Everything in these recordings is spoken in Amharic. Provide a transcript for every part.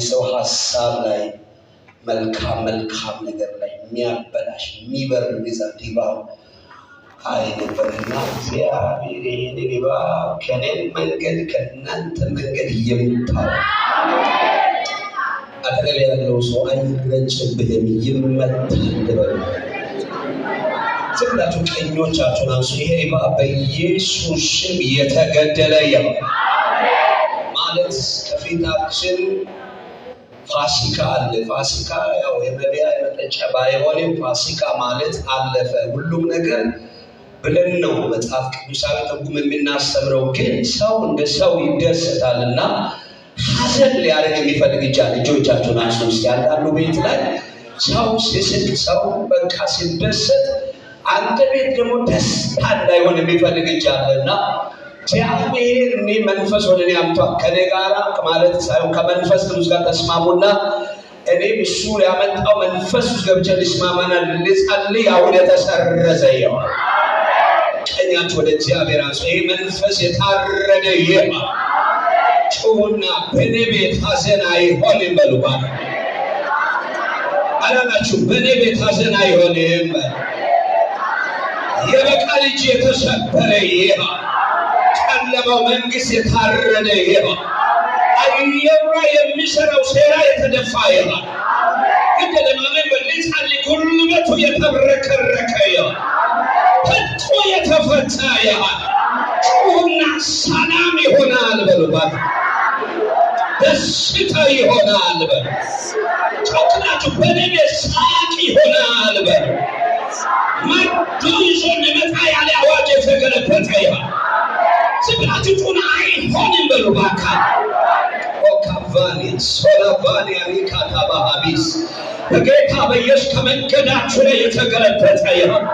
ሰው ሐሳብ ላይ መልካም ነገር ላይ የሚያበላሽ የሚበር ዲባው አይነበርና እግዚአብሔር ይህን ዲባው ከኔን መንገድ ከእናንተ መንገድ ይምታው። አጠገብ ያለው ሰው አይረጭብህም ይመታል። ዝምላችሁ ቀኞቻችሁን አንሱ። ይሄ ዲባ በኢየሱስ ስም የተገደለ ይሁን። ማለት ከፊታችን ፋሲካ አለ። ፋሲካ ያው የመብያ የመጠጫ ባይሆንም ፋሲካ ማለት አለፈ ሁሉም ነገር ብለን ነው መጽሐፍ ቅዱሳዊ ትርጉም የምናስተምረው። ግን ሰው እንደ ሰው ይደሰታልና ሐዘን ሊያደርግ የሚፈልግ እጆቻችሁን አንሱ። እስቲ አንዳንዱ ቤት ላይ ሰው ሲስቅ ሰው በቃ ሲደሰት አንተ ቤት ደግሞ ደስታ እንዳይሆን የሚፈልግ እጃለና እግዚአብሔር እኔ መንፈስ ወደ እኔ አምጥቷል ከኔ ጋር ማለት ሳይሆን ከመንፈስ ቅዱስ ጋር ተስማሙና እኔ እሱ ያመጣው መንፈስ ገብቼ ልስማማና ልጸልይ። አሁን የተሰረዘ ይሁን። ቀኛችሁ ወደ እግዚአብሔር አንሱ። ይሄ መንፈስ የታረደ ይሁን። ጩሁና በኔ ቤት ሐዘን አይሆንም በሉ። አላላችሁ በኔ ቤት ሐዘን አይሆንም። የበቀል እጅ የተሰበረ ይሁን። ጨለማው መንግስት የታረደ ይሁን። አየራ የሚሰራው ሴራ የተደፋ ይሁን። ግን ለማመን በልጻልይ ጉልበቱ የተብረከረከ ይሁን። ፈቶ የተፈታ ይሁን። ጩሁና ሰላም ይሆናል በሉባት። ደስታ ይሆናል በሉ። ጮክናችሁ በነገ ሳቅ ይሆናል በሉ። መርዶ ይዞ ሊመጣ ያለ አዋጅ የተገለበጠ ይሁን። ስብራቱ ጩና አይሆንም በሉ ባካ። ኦካቫኒያ ሶላቫኒያ ሪካታ ባሃቢስ በጌታ በኢየሱስ ከመንገዳችሁ ላይ የተገለበጠ ይሁን።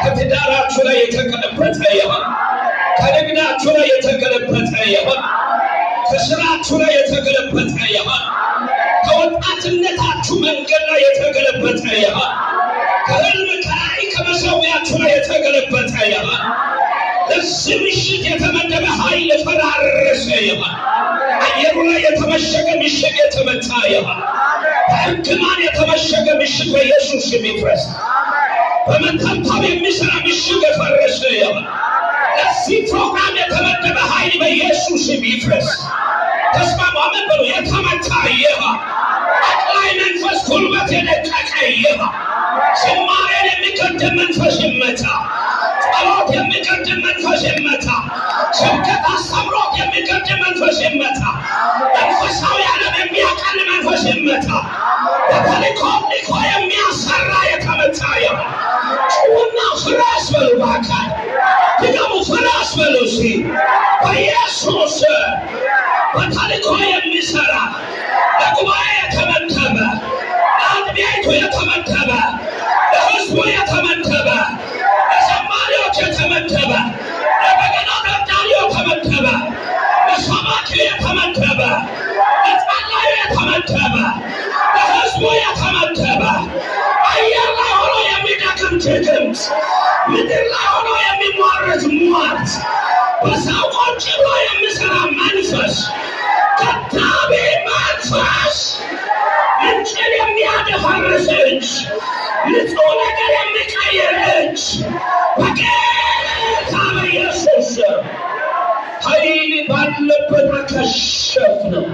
ከትዳራችሁ ላይ የተገለበጠ ይሁን። ከንግዳችሁ ላይ የተገለበጠ ይሁን። ከስራችሁ ላይ የተገለበጠ ይሁን። ከወጣትነታችሁ መንገድ ላይ የተገለበጠ ይሁን። ከህልም ከራእይ ከመሰዊያችሁ ላይ የተገለበጠ ይሁን። ለዚህ ምሽት የተመደበ ኃይል ፈራረሰ ይሁን። አየሩ ላይ የተመሸገ ምሽግ የተመታ ይሁን። በእርግማን የተመሸገ ምሽግ በኢየሱስ ስም ይፍረስ። በመተንተብ የሚሰራ ምሽግ የፈረሰ ይሁን። ለዚህ ፕሮግራም የተመደበ ኃይል በኢየሱስ ስም ይፍረስ። ተስማሙ። አሜን በሉ። የተመታ ይሁን። አቅላይ መንፈስ ጉልበት የደቀቀ ይሁን። ዝማሬን የሚቀድም መንፈስ ይመታ። ጸሎት የሚቀድም መንፈስ ይመታ። ስብከት አስተምሮት የሚቀድም መንፈስ ይመታ። መንፈሳዊ ዓለም የሚያቀል መንፈስ ይመታ። በተልእኮ የሚያሰራ የተመታ ይሁን። ጩሁና ፍረስ በሉ በአካል ድገሙ። ፍረስ በሉ እስቲ በኢየሱስ በተልእኮ የሚሰራ ለጉባኤ የተመደበ ለአጥቢያይቱ የተመደበ ለሕዝቡ የተመደበ ለዘማሪዎች የተመደበ ለበገና ደርዳሪው የተመደበ ለሰባኪው የተመደበ ለጸላዩ የተመደበ ለሕዝቡ የተመደበ አየር ላይ ሆኖ የሚደክም ድግምት ምድር ላይ ሆኖ የሚሟረት ሟርት በሰው ቁጭ ብሎ የሚሰራ መንፈስ ከታቢ መንፈስ ምንጭን የሚያደፈርስ እጅ ንጹሕ ነገር የሚቀይር እጅ በጌታ በኢየሱስ ኃይል ባለበት አከሸፍ ነው።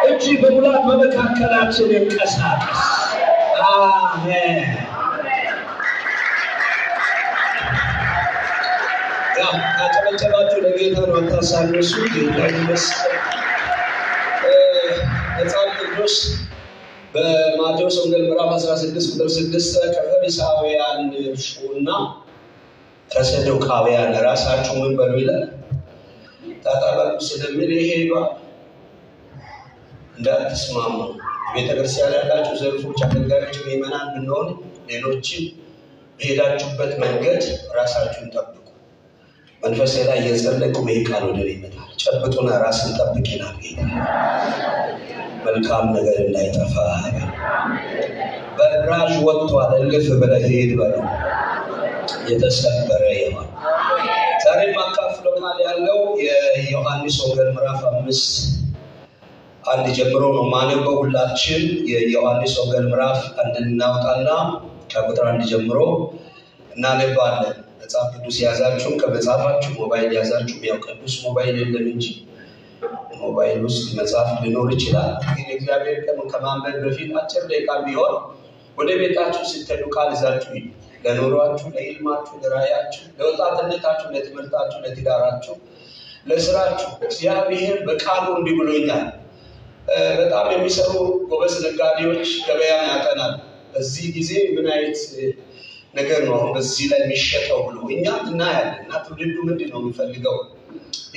እጅ በሙላት በመካከላችን ይንቀሳቀስ። አሜን። ካጨበጨባችሁ ለጌታ ነው አታሳንሱ። ጌታ ይመስገን። መጽሐፍ ቅዱስ በማቴዎስ ወንጌል ምዕራፍ 16 ቁጥር 6 ከፈሪሳውያን እርሱና ከሰዱቃውያን ራሳችሁ ምን በሉ ይላል ታጣበቁ ስለሚል ይሄ እንዳትስማሙ። ቤተክርስቲያን ያላችሁ ዘርፎች አገልጋዮች ምዕመናን ብንሆን ሌሎችን በሄዳችሁበት መንገድ ራሳችሁን ጠብቁ። መንፈስ ላይ እየጸለይኩ ይሄ ቃል ወደ እኔ ይመጣል። ጨብጡና ራስን ጠብቅ ይላል ጌታ። መልካም ነገር እንዳይጠፋ በራሽ ወጥቷል። እልፍ ብለህ ሂድ በለው። የተሰበረ ይሁን። ዛሬ ማካፍለው ቃል ያለው የዮሐንስ ወንጌል ምዕራፍ 5 አንድ ጀምሮ ነው ማነበው። ሁላችን የዮሐንስ ወንጌል ምዕራፍ አንድ እናውጣና ከቁጥር 1 ጀምሮ እናነባለን። መጽሐፍ ቅዱስ ያዛችሁ ከመጽሐፋችሁ ሞባይል ያዛችሁ ያው ቅዱስ ሞባይል የለም እንጂ ሞባይል ውስጥ መጽሐፍ ሊኖር ይችላል። ግን እግዚአብሔር ከማንበብ በፊት አጭር ደቂቃ ቢሆን ወደ ቤታችሁ ስትሄዱ ቃል ይዛችሁ ለኑሯችሁ፣ ለኢልማችሁ፣ ለራያችሁ፣ ለወጣትነታችሁ፣ ለትምህርታችሁ፣ ለትዳራችሁ፣ ለስራችሁ እግዚአብሔር በቃሉ እንዲህ ብሎኛል። በጣም የሚሰሩ ጎበዝ ነጋዴዎች ገበያን ያቀናል። በዚህ ጊዜ ምን አይነት ነገር ነው በዚህ ላይ የሚሸጠው ብሎ እኛ እናያለን። እና ትውልዱ ምንድን ነው የሚፈልገው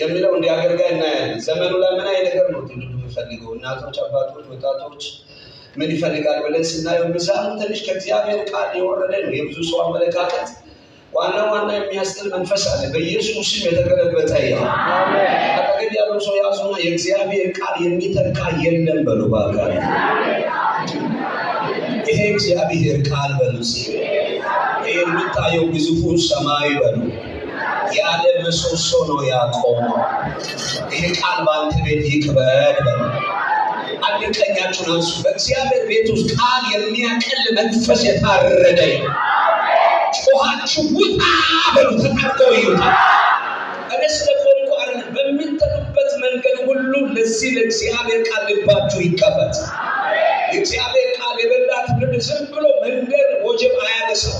የሚለው እንዲያገርጋ እናያለን። ዘመኑ ላይ ምን አይነት ነገር ነው ትውልዱ የሚፈልገው? እናቶች፣ አባቶች፣ ወጣቶች ምን ይፈልጋል ብለን ስናየው ሚዛኑ ትንሽ ከእግዚአብሔር ቃል የወረደ ነው። የብዙ ሰው አመለካከት ዋና የሚያስጥል መንፈስ አለ። በኢየሱስ ስም የተገለበጠ ይሁን። አሜን። አጠገብ ያለው ሰው ያዙና የእግዚአብሔር ቃል የሚተካ የለም በሉ ባካል። ይሄ እግዚአብሔር ቃል በሉስ። ይሄ የምታየው ግዙፉ ሰማይ በሉ ያለ ምሰሶ ነው ያቆመው። ይሄ ቃል ባንተ ቤት ይክበር በሉ። አንድ ቀኛችሁን አንሱ። በእግዚአብሔር ቤት ውስጥ ቃል የሚያቀል መንፈስ የታረደ ጮኻችሁ ውጣ በሉ። ተጣርተው ይውጣ። እኔ ስለቆምኩ አይደለም። በምትተኑበት መንገድ ሁሉ ለዚህ ለእግዚአብሔር ቃል ልባችሁ ይከፈት። የእግዚአብሔር ቃል የበላት ልብ ዝም ብሎ መንገድ ወጀብ አያነሳው፣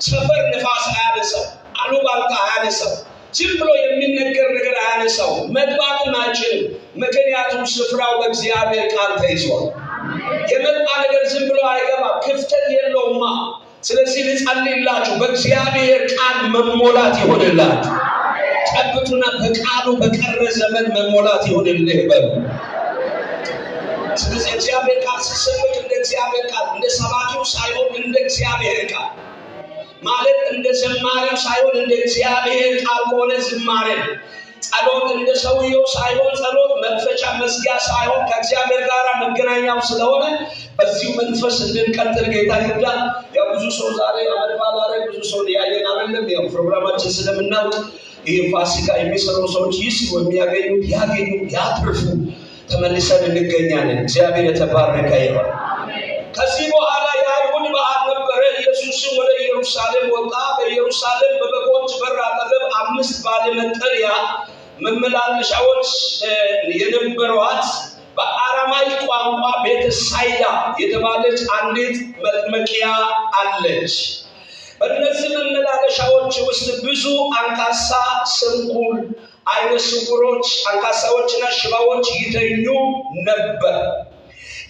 ሰፈር ነፋስ አያነሳው፣ አሉባልታ አያነሳው፣ ዝም ብሎ የሚነገር ነገር አያነሳው። መግባትም አይችልም። ምክንያቱም ስፍራው በእግዚአብሔር ቃል ተይዟል። የመጣ ነገር ዝም ብሎ አይገባም። ክፍተት የለውማ። ስለዚህ ልጸልይላችሁ በእግዚአብሔር ቃል መሞላት ይሆንላችሁ። ጨብጡና በቃሉ በቀረ ዘመን መሞላት ይሆንልህ በሉ። ስለዚህ እግዚአብሔር ቃል ሲሰበክ እንደ እግዚአብሔር ቃል፣ እንደ ሰባኪው ሳይሆን እንደ እግዚአብሔር ቃል ማለት እንደ ዘማሪው ሳይሆን እንደ እግዚአብሔር ቃል ከሆነ ዝማሬ፣ ጸሎት እንደ ሰውየው ሳይሆን ጸሎት፣ መክፈቻ መዝጊያ ሳይሆን ከእግዚአብሔር ጋር መገናኛው ስለሆነ በዚሁ መንፈስ እንድንቀጥል ጌታ ይርዳል። ያው ብዙ ሰው ዛሬ አመድባል ላይ ብዙ ሰው ያየን አይደለም። ያው ፕሮግራማችን ስለምናውቅ ይህ ፋሲካ የሚሰሩ ሰዎች ይስሩ፣ የሚያገኙት ያገኙ፣ ያትርፉ። ተመልሰን እንገኛለን። እግዚአብሔር የተባረከ ይሁን። ከዚህ በኋላ የአይሁድ በዓል ነበረ። ኢየሱስም ወደ ኢየሩሳሌም ወጣ። በኢየሩሳሌም በበጎች በር አጠገብ 5 ባለ መጠለያ መመላለሻዎች የነበሯት በአራማይክ ቋንቋ ቤተሳይዳ የተባለች አንዲት መጥመቂያ አለች። በእነዚህ መመላለሻዎች ውስጥ ብዙ አንካሳ፣ ስንኩል፣ አይነ ስውሮች፣ አንካሳዎችና ሽባዎች ይተኙ ነበር።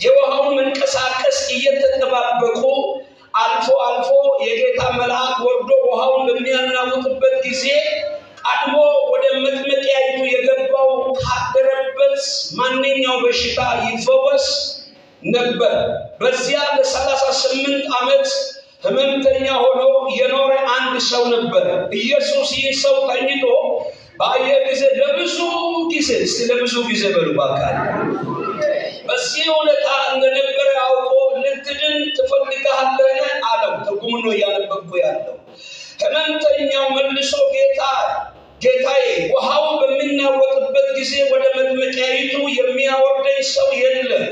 የውሃውን መንቀሳቀስ እየተጠባበቁ አልፎ አልፎ የጌታ መልአክ ወርዶ ውሃውን በሚያናውጥበት ጊዜ ቀድሞ ወደ መጥመቂያይቱ የገባው ካደረበት ማንኛው በሽታ ይፈወስ ነበር። በዚያ ለ38 ዓመት ሕመምተኛ ሆኖ የኖረ አንድ ሰው ነበር። ኢየሱስ ይህ ሰው ተኝቶ ባየ ጊዜ ለብዙ ጊዜ በሉ ባካል በዚህ ሁኔታ እንደነበረ አውቆ ልትድን ትፈልጋለህ አለው። ትርጉሙን ነው እያነበብኩ ያለው። ሕመምተኛው መልሶ ጌታዬ ውሃው በሚናወጥበት ጊዜ ወደ መጥመቂያይቱ የሚያወርደኝ ሰው የለም።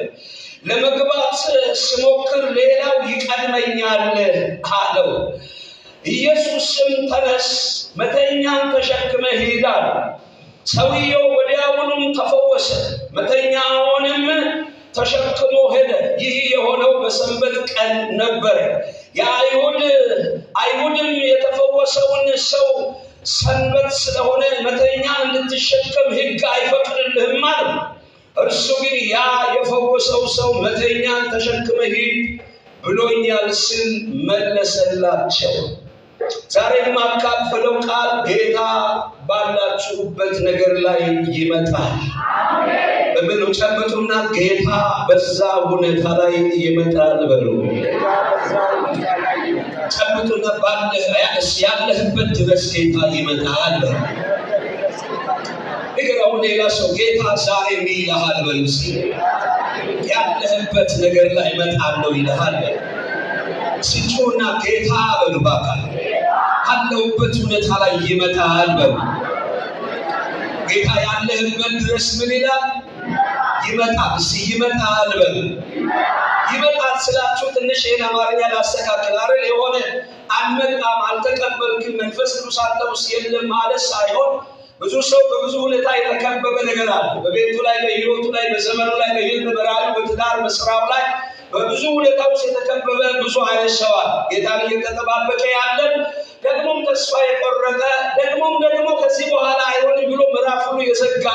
ለመግባት ስሞክር ሌላው ይቀድመኛል አለው። ኢየሱስም ተነስ፣ መተኛን ተሸክመህ ሂድ አለው። ሰውየው ወዲያውኑም ተፈወሰ፣ መተኛውንም ተሸክሞ ሄደ። ይህ የሆነው በሰንበት ቀን ነበር። አይሁድም የተፈወሰውን ሰው ሰንበት ስለሆነ መተኛ እንድትሸከም ሕግ አይፈቅድልህም አለ። እርሱ ግን ያ የፈወሰው ሰው መተኛን ተሸክመ ሂድ ብሎኛል ሲል መለሰላቸው። ዛሬ የማካፈለው ቃል ጌታ ባላችሁበት ነገር ላይ ይመጣል። በምን ጨብጡና ጌታ በዛ ሁኔታ ላይ ይመጣል በሉ። ጨብጡና ያለህበት ድረስ ጌታ ይመጣል። ንገረው ሌላ ሰው ጌታ ዛሬ ይልሃል በሉ። ያለህበት ነገር ላይ እመጣለሁ ይልሃል። ሲጮና ጌታ በሉ ባካል ያለሁበት ሁኔታ ላይ ይመጣል በሉ። ጌታ ያለህበት ድረስ ምን ይላል? ይመጣል። ይመጣል በል። ይመጣል ስላችሁ ትንሽ የአማርኛ ላስተካክል አይደል? የሆነ አልመጣም አልተቀበልክም መንፈስ ቅዱስ አንተ ውስጥ የለም ማለት ሳይሆን ብዙ ሰው በብዙ ሁኔታ የተከበበ ነገር አለ። በቤቱ ላይ፣ በህይወቱ ላይ፣ በዘመኑ ላይ፣ በህይወቱ በራሉ፣ በትዳር፣ በስራው ላይ በብዙ ሁኔታ ውስጥ የተከበበ ብዙ አይነት ሰው አለ። ጌታን እየተጠባበቀ ያለን ደግሞም ተስፋ የቆረጠ ደግሞም ከዚህ በኋላ አይሆንም ብሎ ምዕራፍ ሁሉ የዘጋ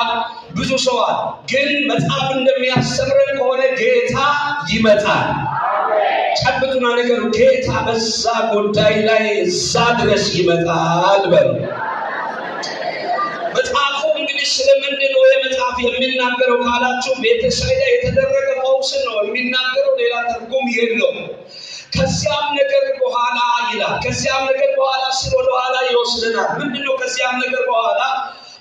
ብዙ ሰው አለ። ግን መጽሐፍ እንደሚያስተምረን ከሆነ ጌታ ይመጣል። ጨብጡና ነገሩ ጌታ በዛ ጉዳይ ላይ እዛ ድረስ ይመጣል በሉ። መጽሐፉ እንግዲህ ስለምንድን ነው የመጽሐፍ የሚናገረው ካላችሁ ቤተሳይዳ የተደረገ ፈውስ ነው የሚናገረው። ሌላ ትርጉም የለውም። ከዚያም ነገር በኋላ ይላል። ከዚያም ነገር በኋላ ወደ ኋላ ይወስደናል። ምንድነው ከዚያም ነገር በኋላ?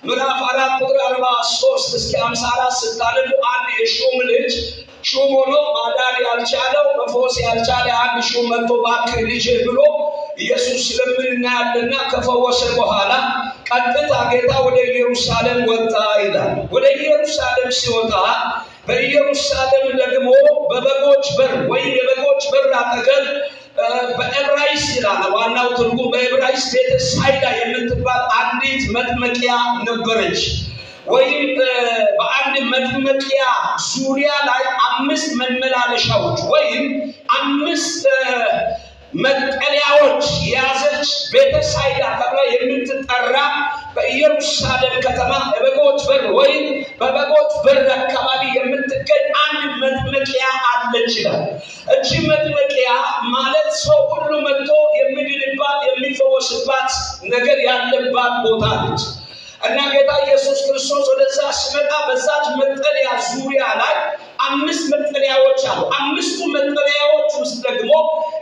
ምዕራፍ 4 ቁጥር 43 እስከ 54 ስታነቡ አንድ የሹም ልጅ ሹም ሆኖ ማዳን ያልቻለው መፈወስ ያልቻለ አንድ ሹም መጥቶ እባክህ ልጄ ብሎ ኢየሱስ ስለምን እናያለና ከፈወሰ በኋላ ቀጥታ ጌታ ወደ ኢየሩሳሌም ወጣ ይላል። ወደ ኢየሩሳሌም ሲወጣ በኢየሩሳሌም ደግሞ በበጎች በር ወይም የበጎች በር አጠገብ በዕብራይስጥ ይላል ዋናው ትርጉም በዕብራይስጥ ቤተሳይዳ የምትባል አንዲት መጥመቂያ ነበረች። ወይም በአንድ መጥመቂያ ዙሪያ ላይ 5 መመላለሻዎች ወይም 5 መጠለያዎች የያዘች ቤተሳይዳ ተብላ የምትጠራ በኢየሩሳሌም ከተማ በበጎች በር ወይም በበጎች በር አካባቢ የምትገኝ አንድ መጥመቂያ አለች ይላል። እቺ መጥመቂያ ማለት ሰው ሁሉ መጥቶ የሚድንባት የሚፈወስባት ነገር ያለባት ቦታ ነች። እና ጌታ ኢየሱስ ክርስቶስ ወደዛ ሲመጣ በዛች መጠለያ ዙሪያ ላይ 5 መጠለያዎች አሉ። 5ቱ መጠለያዎች ውስጥ ደግሞ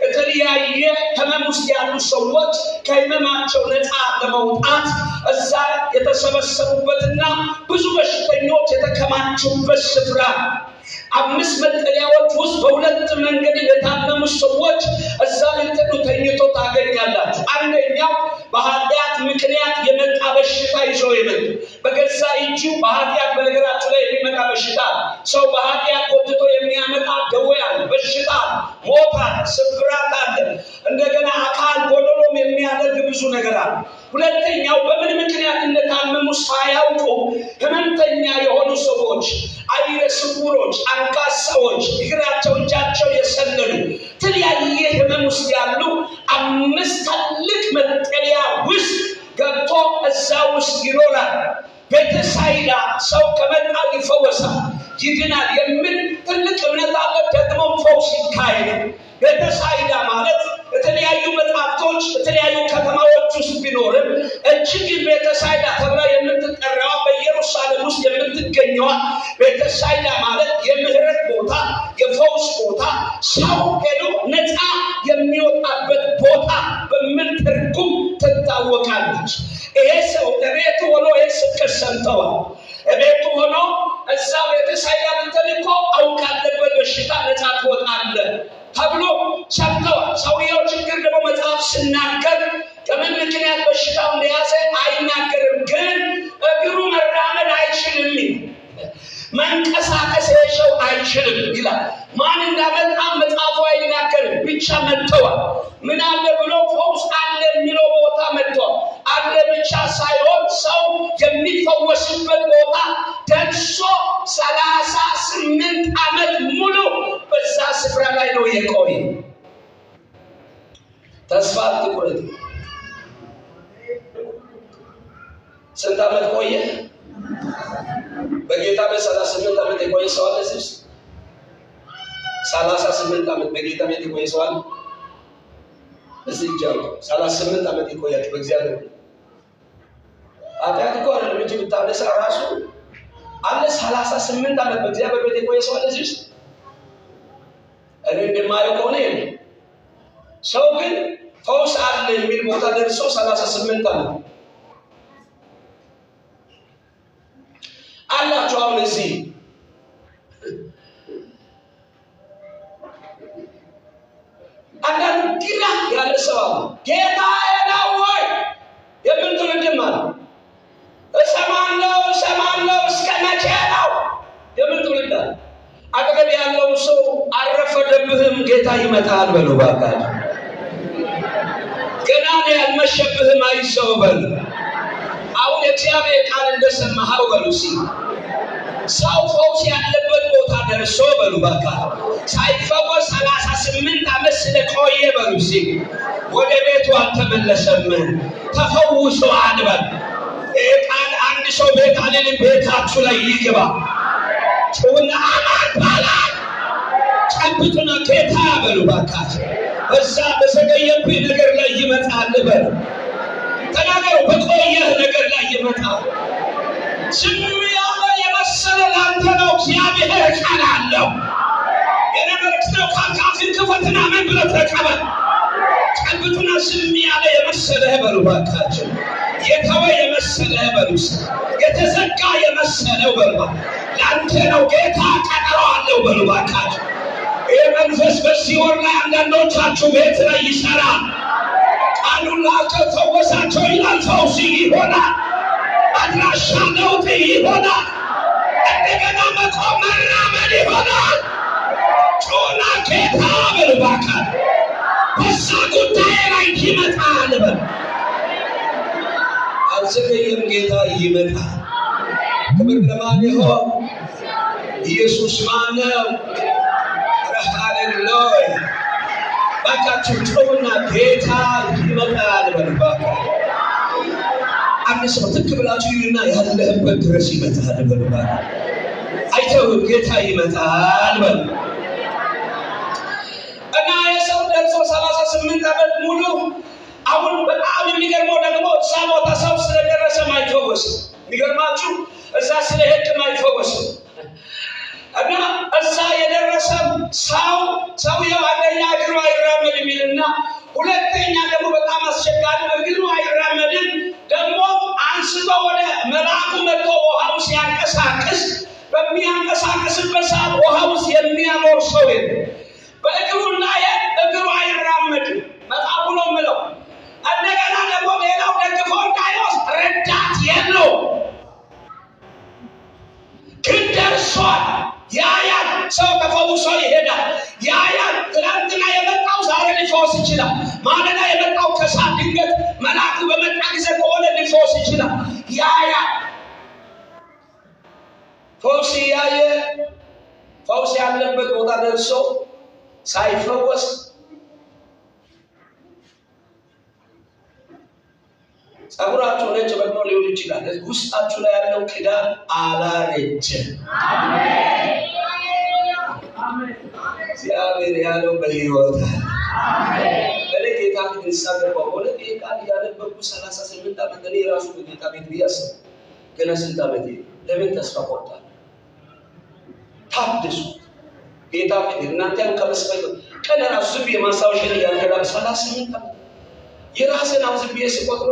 የተለያየ ህመም ውስጥ ያሉ ሰዎች ከህመማቸው ነፃ ለመውጣት እዛ የተሰበሰቡበትና ብዙ በሽተኞች የተከማቹበት ስፍራ 5 መጠለያዎች ውስጥ በሁለት መንገድ የታመሙ ሰዎች እዛ ልትሉ ተኝቶ ታገኛላችሁ። አንደኛው በኃጢአት ምክንያት የመጣ በሽታ ይዞ የመጡ በገዛ እጁ በኃጢአት በነገራችሁ ላይ የሚመጣ በሽታ ሰው በኃጢአት ጎትቶ የሚያመጣ ደዌ አለ፣ በሽታ አለ፣ ሞት አለ፣ ስብራት አለ፣ እንደገና አካል ጎደሎም የሚያደርግ ብዙ ነገር አለ። ሁለተኛው በምን ምክንያት እንደታመሙ ሳያውቁ ህመምተኛ የሆኑ ሰዎች፣ አይነ ስውሮች፣ አንካሳዎች፣ እግራቸው እጃቸው የሰለሉ የተለያየ ህመም ውስጥ ያሉ 5 ትልቅ መጠለያ ውስጥ ገብቶ እዛ ውስጥ ይኖራል። ቤተሳይዳ ሰው ከመጣ ይፈወሳል፣ ይድናል የሚል ትልቅ እምነት አለ። ደግሞ ፈውስ ይካሄዳል። ቤተሳይዳ ማለት የተለያዩ መጽሐፍቶች የተለያዩ ከተማዎች ውስጥ ቢኖርም እጅግ ቤተሳይዳ ተብላ የምትጠራው በኢየሩሳሌም ውስጥ የምትገኘው ቤተሳይዳ ማለት የምህረት ቦታ፣ የፈውስ ቦታ፣ ሰው ሄዶ ነፃ የሚወጣበት ቦታ በሚል ትርጉም ትታወቃለች። ይሄ ሰው እቤቱ ሆኖ ይሄ ስብከት ሰምተዋል። እቤቱ ሆኖ እዛ ቤተሳይዳ ተልኮ አውቃለሁ በሽታ ነፃ ትወጣለህ ተብሎ ሰምተዋል። ሰውየው ችግር ደግሞ መጽሐፍ ሲናገር ከምን ምክንያት በሽታው እንደያዘ አይናገርም። ግን እግሩ መራመድ አይችልም፣ መንቀሳቀስ የሰው አይችልም ይላል። ማን እንዳመጣ መጽሐፉ አይናገርም። ብቻ መጥተዋል። ምን አለ ብሎ ፈውስ አለ የሚለው ቦታ መጥተዋል። አለ ብቻ ሳይሆን ሰው የሚፈወስበት ቦታ ደርሶ 38 ዓመት ሙሉ በዛ ስፍራ ላይ ነው የቆየ። ተስፋ አትቁረጥ። ስንት ዓመት ቆየ? በጌታ ቤት 38 ዓመት የቆየ ሰው አለ? 38 ዓመት በጌታ ቤት የቆየ ሰው አለ? እዚህ ጃው 38 ዓመት የቆያችሁ በእግዚአብሔር ኃጢአት እኮ አይደለም እንጂ ብታነሳ ራሱ አለ 38 ዓመት በእግዚአብሔር ቤት የቆየ ሰው አለ እዚህ ውስጥ? እኔ እንደማየው ከሆነ ሰው ግን ፈውስ አለ የሚል ቦታ ደርሶ 38 ዓመት አላችሁ። አሁን እዚህ አንዳንድ ግራ ያለ ሰው ጌታ ነው ወይ የምትሉ ድማል እሰማለሁ እስከ መቼ ነው የምትሉት? አልመሸብህም ጌታ ይመጣል በሉ ባካችሁ። ገና ነው ያልመሸብህም አይዞህ በሉ። አሁን የእግዚአብሔር ቃል እንደሰማኸው በሉ ሰው ፈውስ ያለበት ቦታ ደርሶ በሉ ባካችሁ ሳይፈወስ 38 ዓመት ስለቆየ በሉ ወደ ቤቱ አልተመለሰም ተፈውሷል በሉ። ቃል አንድ ሰው ቤት አለል ቤታችሁ ላይ ይግባ ጩና አማን ባላ ጨብጡና ጌታ በሉ ባካችሁ እዛ በዘገየብህ ነገር ላይ ይመጣል በሉ። ተናገሩ በቆየህ ነገር ላይ ይመጣል። ዝም ያለ የመሰለ ላንተ ነው እግዚአብሔር ቃል አለው። የነበረው ካካፊን ክፈትና ምን ብለህ ተቀበል። ጨብጡና ዝም ያለ የመሰለህ በሉ ባካችሁ የተወ የመሰለህ በሉ የተዘጋ የመሰለው በሉ ላንተ ነው ጌታ ቀጠሮ አለው በሉ ባካችሁ። መንፈስ በዚህ ወር ላይ አንዳንዶቻችሁ ቤት ላይ ይሰራል። ቃሉን ላከው ፈወሳቸው ይላል። ፈውስ ይሆናል። አድራሻ ለውጥ ይሆናል። እንደገና መቆም መራመድ ይሆናል። ጮና ጌታ በሉ ባካችሁ በዛ ጉዳይ ላይ ይመጣል በሉ። አልዘገየም ጌታ ይመጣል። ክብር ለማን ይሁን? ኢየሱስ ማን ነው? ሃሌሉያ ባካችሁ ጮና ጌታ ይመጣል በሉ። አንድ ሰው ትክ ብላችሁ ይልና ያለህበት ድረስ ይመጣል በሉ። አይተው ጌታ ይመጣል በሉ። እና የሰው ደርሶ 38 ዓመት ሙሉ አሁን በጣም የሚገርመው ደግሞ እዛ ቦታ ሰው ስለደረሰ ማይፈወስም። የሚገርማችሁ እዛ ስለሄድ ማይፈወስም። እና እዛ የደረሰ ሰውየው አንደኛ እግሩ አይራመድም ይልና ሁለተኛ ደግሞ በጣም አስቸጋሪ እግሩ አይራመድም። ደግሞ አንስቶ ወደ መልአኩ መጥቶ ውሃው ሲያንቀሳቅስ በሚያንቀሳቅስበት ሰዓት ውሃው የሚያኖር ሰው የለም። በእግሩና እግሩ አይራመድም። መጣቡ ነው የምለው። እንደገና ደግሞ ሌላው ደግፎ እንዳይወስድ ረዳት የለው። ግን ደርሷል። ያያል ሰው ተፈውሶ ይሄዳል። ያያል ትናንትና የመጣው ዛሬ ሊፈወስ ይችላል። ማለዳ የመጣው ከሳት ድንገት መልአኩ በመጣ ጊዜ ከሆነ ሊፈወስ ይችላል። ያያል ፈውስ ያየ ፈውስ ያለበት ቦታ ደርሶ ሳይፈወስ ጸጉራችሁ ነጭ በቅሎ ሊሆን ይችላል። ውስጣችሁ ላይ ያለው ኪዳን አላረጀም። አሜን። እግዚአብሔር ያለው በሕይወት አሜን። ለጌታ እንሳገባው ወለ ጌታ ያለበቁ 38 ዓመት እኔ ራሱ በጌታ ቤት ቢያስ ገና ስንት ዓመት ለምን ተስፋ ቆርጣል? ታድሱ ጌታ ቤት እናንተም ከመስፈል ቀን ራሱ የማሳወሽ ያንገላ 38 ዓመት የራስን አውዝብ የስቆጥሮ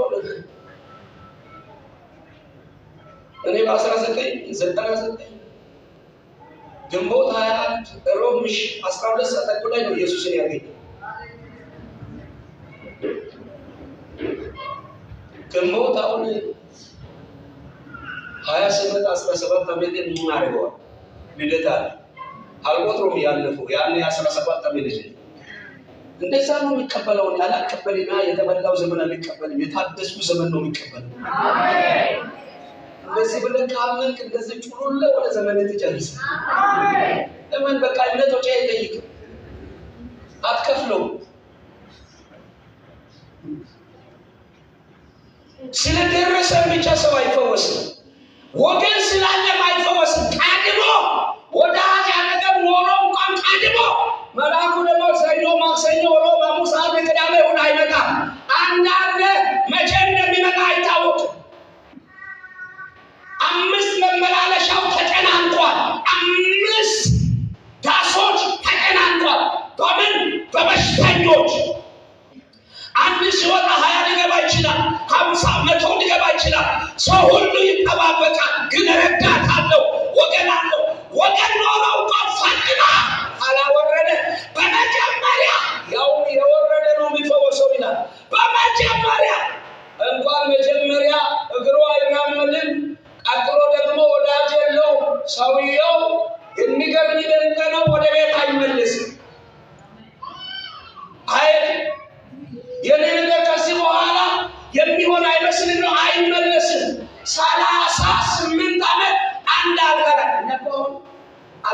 እኔ በ1999 ግንቦት 21 ሮብ ምሽት 12 ሰዓት ተኩል ላይ ነው ኢየሱስን ያገኘው። ግንቦት አሁን 28 17 ዓመት ምን አድርገዋል? ልደታ አልቆጥሮም ያለፈው ያኔ 17 ዓመት ልጅ እንደዛ ነው የሚቀበለው። ያላቀበልና የተበላው ዘመን አልቀበልም። የታደሱ ዘመን ነው የሚቀበለው። አሜን። እንደዚህ ብለን ካመንክ እንደዚህ ጩሉለ ወደ ዘመን ትጨርስ። አሜን። እመን በቃ እምነቶች አይጠይቅም። አትከፍለው። ስለደረሰ ብቻ ሰው አይፈወስም። ወገን ስላለ አይፈወስም። ቀድሞ ወዳጅ አጠገብ ኖሮ እንኳን ቀድሞ መልአኩ ደግሞ ሰኞ ማክሰኞ ሮብ ሐሙስ ዓርብ ቅዳሜ እሑድ አይመጣም። አንዳንድ መቼ እንደሚመጣ አይታወቅም። 5 መመላለሻው ተጨናንቋል። 5 ዳሶች ተጨናንቋል። በምን? በበሽተኞች። አንድ ሲወጣ 20 ሊገባ ይችላል። 50 100 ሊገባ ይችላል። ሰው ሁሉ ይጠባበቃል። ግን ረዳት አለው። ወገን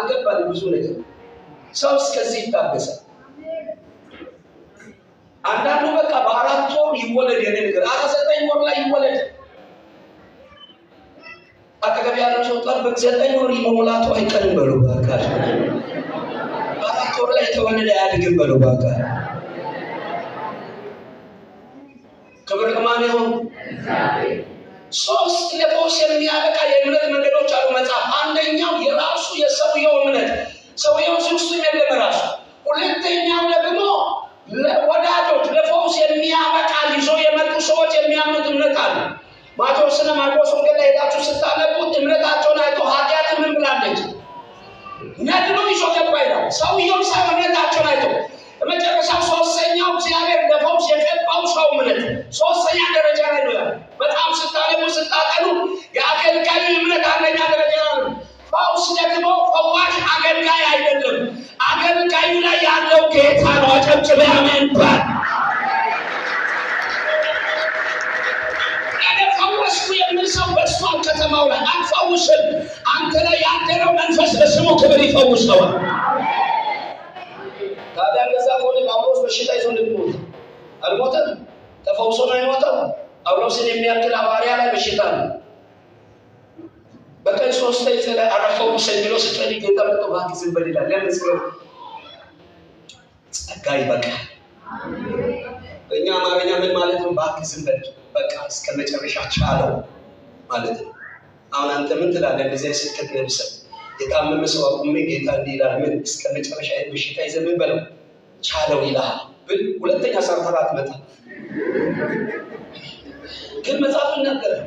አልገባንም ብዙ ነገር ሰው እስከዚህ ይታገሳል። አንዳንዱ በቃ በአራት ወር ይወለድ የኔ ነገር 9 ወር ላይ ይወለድ። አጠገብ ያለው ሰው ጠብቅ 9 ወር ይሞላቱ አይቀርም በሉ ባካሽ። በአራት ወር ላይ ተወለደ አያድግም በሉ ባካሽ። ክብር ለማን ይሁን? ሶስት ለፈውስ የሚያበቃ የእምነት መንገዶች አሉ መጽሐፍ። አንደኛው የራሱ የሰውየው እምነት፣ ሰውየው ፍጹም የለም ራሱ። ሁለተኛው ደግሞ ለወዳጆች ለፈውስ የሚያበቃ ይዞ የመጡ ሰዎች የሚያምኑት እምነት አለ። ማቴዎስና ማርቆስ ወንጌል ላይ ሄዳችሁ ስታነቡት እምነታቸውን አይቶ ኃጢአት ምን ብላለች ነድሎ ይዞ ገባ ይላል። ሰውየው ሳይሆን እምነታቸውን አይቶ መጨረሻው ሶስተኛው እግዚአብሔር ለፈውስ የቀባው ሰው እምነት ሶስተኛ ደረጃ ላይ ነው። በጣም ስታነቡ ስታጠኑ የአገልጋዩ እምነት አንደኛ ደረጃ ነው። ፈውስ ደግሞ ፈዋሽ አገልጋይ አይደለም፣ አገልጋዩ ላይ ያለው ጌታ ነው። አጨብጭበ አሜን ባል። ፈወስኩ የሚል ሰው በስቷል ከተማው ላይ አትፈውስም። አንተ ላይ ያደረው መንፈስ ለስሙ ክብር ይፈውሰዋል። ታዲያ እንደዛ ከሆነ ጳውሎስ በሽታ ይዞ እንደሚሞት አልሞተም? ተፈውሶ ነው የሞተው። ጳውሎስን የሚያክል ሐዋርያ ላይ በሽታ ነው። በቀን 3 ጊዜ አረፈውሰኝ ብሎ ሲጸልይ ጌታ መጥቶ እባክህ ዝም በል ይላል። ለምን ስለው ጸጋ ይበቃል። በእኛ አማርኛ ምን ማለት ነው? እባክህ ዝም በል በቃ እስከ መጨረሻ ቻለው ማለት ነው። አሁን አንተ ምን ትላለህ? እንደዚህ ስልከት ለብሰህ የታመመ ሰው አቁሜ ጌታ እንዲህ ይላል፣ ምን እስከ መጨረሻ በሽታ ይዘህ ምን በለው ቻለው ይልሃል ብል ሁለተኛ ሰርተህ አትመጣም። ግን መጽሐፍ ይናገራል።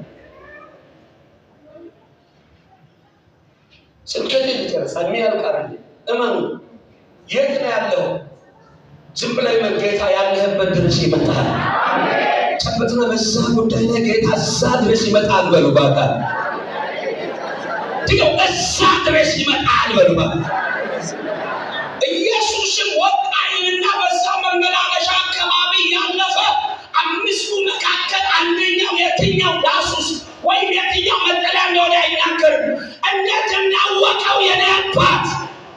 ስልከት ይጨርሳ የሚያልቃል። እመኑ። የት ነው ያለው? ዝም ብለህ ጌታ ያለህበት ድረስ ይመጣል። ጨበጥና በዛ ጉዳይ ላይ ጌታ እዛ ድረስ ይመጣል በሉ ባካል። ትገው እዛ ድረስ ይመጣል በሉ ባካል። ኢየሱስም ወጣይና በዛ መመላለሻ አካባቢ ያለፈ 5ቱ መካከል አንደኛው የትኛው ዳሱስ ወይም የትኛው መጠለያ እንደሆነ አይናገርም። እንዴት እናወቀው? የኔ አባት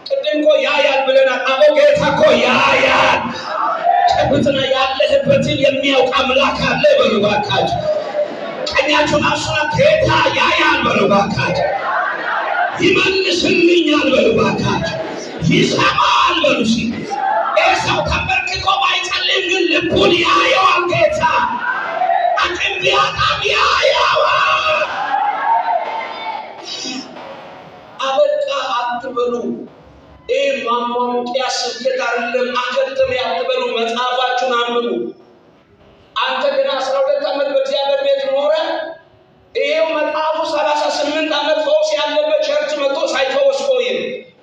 ቅድም እኮ ያያል ብለናል። አቦ ጌታ እኮ ያያል። ጨብጥና ያለህበትን የሚያውቅ አምላክ አለ በሉ ባካችሁ። ቀኛችሁን አሱና ጌታ ያያል በሉ ባካችሁ። ይመልስልኛል በሉ ባካችሁ። ይሰማል በሉ ሲል ሰው ተንበርክኮ ባይጸልይም ግን ልቡን ያየዋል ጌታ። አቅም ቢያጣም ያየዋል። አበቃ አትበሉ። ይህ ማሟሙቂያ ስብከት አይደለም። አከተም ያትበሉ። መጽሐፋችሁን አንብቡ። አንተ ግን 12 ዓመት በእግዚአብሔር ቤት ኖረ። ይሄው መጽሐፉ 38 ዓመት ፈውስ ያለበት ቸርች መጥቶ ሳይፈወስ ቆየ።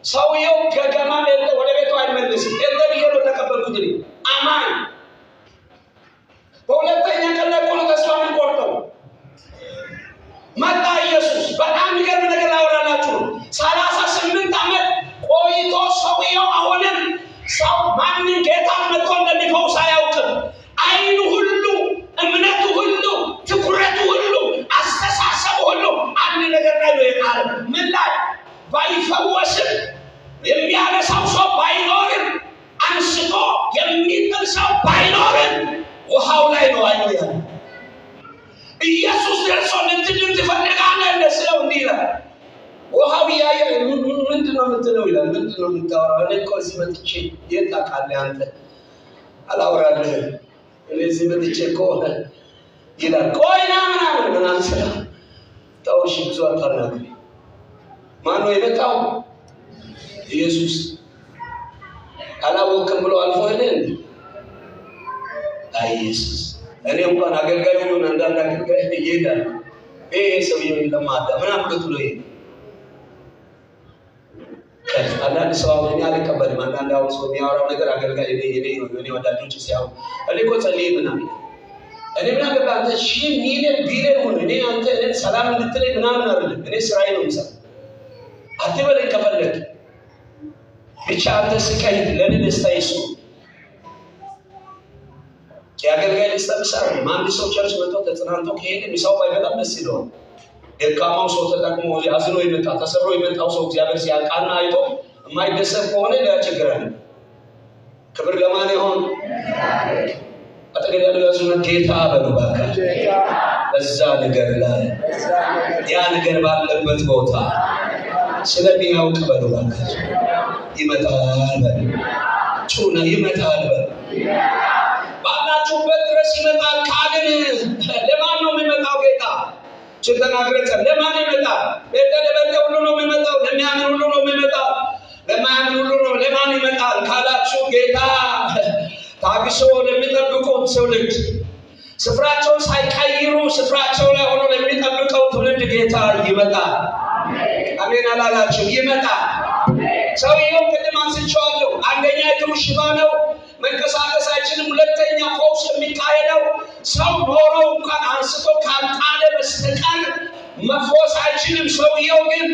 ሰውየው ገገማ ወደ ቤቱ አይመለስም። ብዬ ነው ተቀበልኩት። አማኝ በሁለተኛ ቀን ላይ ቆሎ ተስፋ ምን ቆርጠው መጣ ኢየሱስ። በጣም የሚገርም ነገር ላወራላችሁ። 38 ዓመት ቆይቶ ሰውየው አሁንም ሰው ማንን ጌታ መጥቶ እንደሚፈውስ አያውቅም። አይኑ ሁሉ፣ እምነቱ ሁሉ፣ ትኩረቱ ሁሉ፣ አስተሳሰቡ ሁሉ አንድ ነገር ላይ ነው የቃል ምን ላይ ባይፈወስም የሚያነሳው ሰው ባይኖርም አንስቶ የሚጥል ሰው ባይኖርም ውሃው ላይ ነው አይኑ ያለ። ኢየሱስ ደርሶ ልትድን ትፈልጋለህ እንደስለው እንዲህ ይላል። ውሃው ያየ ምንድነው የምትለው ይላል። ምንድነው የምታወራው? እኔ እኮ እዚህ መጥቼ የት ታውቃለህ አንተ? አላወራልህም። እኔ እዚህ መጥቼ እኮ ይላል። ቆይና ምናምን ስላ ታውሽ ብዙ አታናግሪ። ማነው የመጣው? ኢየሱስ። አላወቅም ብሎ አልፎ ሄደ። አይ ኢየሱስ። እኔ እንኳን አገልጋዩ ነው አንዳንድ አገልጋይ ይሄዳል። ይሄ ሰውዬው ለማዳ ምናምን ብሎ ይሄ አንዳንድ ሰው እኔ አልቀበልም። አንዳንድ አሁን ሰው የሚያወራው ነገር አገልጋይ እኔ ወዳጆች ሲያው እኔ እኮ ጸልዬ ምናምን እኔ ምናምን ገባ አንተ ሺህ ሚሊዮን ቢሊዮን ሆነ እኔ አንተ እኔ ሰላም እንድትለኝ ምናምን አይደለም። እኔ ስራዬ ነው የምሰራው። አትበለኝ ከፈለግ ብቻ አንተ ስቀይ ለኔ ደስታ ይሱ የአገልጋይ ደስታ ብቻ ነው። አንድ ሰው ቸርች መጥቶ ተጽናንቶ ከሄደ ሚሳው ባይበላም ደስ ይለዋል። ደካማው ሰው ተጠቅሞ አዝኖ ይመጣ ተሰብሮ ይመጣው ሰው እግዚአብሔር ሲያቃና አይቶ የማይደሰት ከሆነ ሌላ ችግር አለ። ክብር ለማን ይሆን? አጠገብ ያለው ያዙና ጌታ በሉ እባካችሁ። በዛ ነገር ላይ ያ ነገር ባለበት ቦታ ስለሚያውቅ በሉ እባካችሁ ይመጣል በሉ። ጩና ይመጣል በሉ። ባላችሁበት ድረስ ይመጣል ካልን ለማን ነው የሚመጣው? ጌታ ችግናግረተ ለማን ይመጣል? ለተደበቀ ሁሉ ነው የሚመጣው። ለሚያምን ሁሉ ነው የሚመጣው። ለማያምን ሁሉ ነው። ለማን ይመጣል ካላችሁ ጌታ ታግሶ ለሚጠብቁት ትውልድ ስፍራቸውን ሳይቀይሩ ስፍራቸው ላይ ሆኖ ለሚጠብቀው ትውልድ ጌታ ይመጣል። አሜን አላላችሁ? ይመጣል። ሰውየው ቅድም አንስቼዋለሁ። አንደኛ እግሩ ሽባ ነው፣ መንቀሳቀስ አይችልም። ሁለተኛ ፈውስ የሚካሄደው ሰው ኖሮ እንኳን አንስቶ ካልጣለ በስተቀር መፈወስ አይችልም። ሰውየው ግን